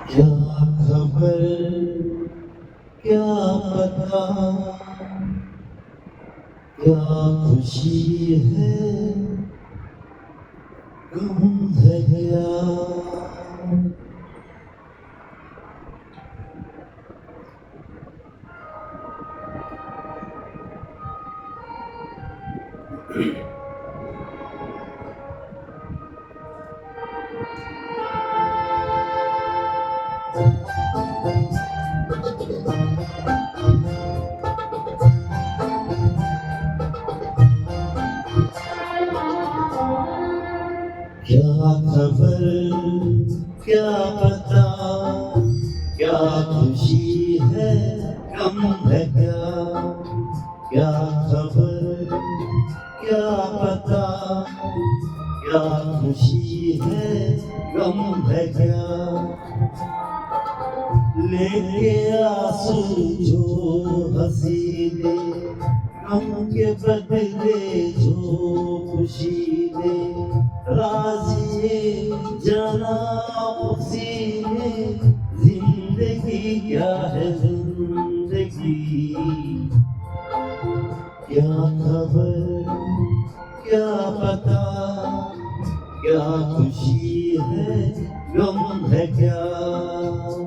क्या खबर, क्या पता, क्या खुशी है, गम है क्या। क्या खबर, क्या पता, क्या खुशी है, गम है क्या। क्या खबर, क्या पता, क्या खुशी है, गम है क्या। लेके आंसू जो हंसी दे, गम के बदले जो खुशी दे। राज़ी जाना उसी में, जिंदगी क्या है जिंदगी। क्या खबर, क्या पता, क्या खुशी है, गम है क्या।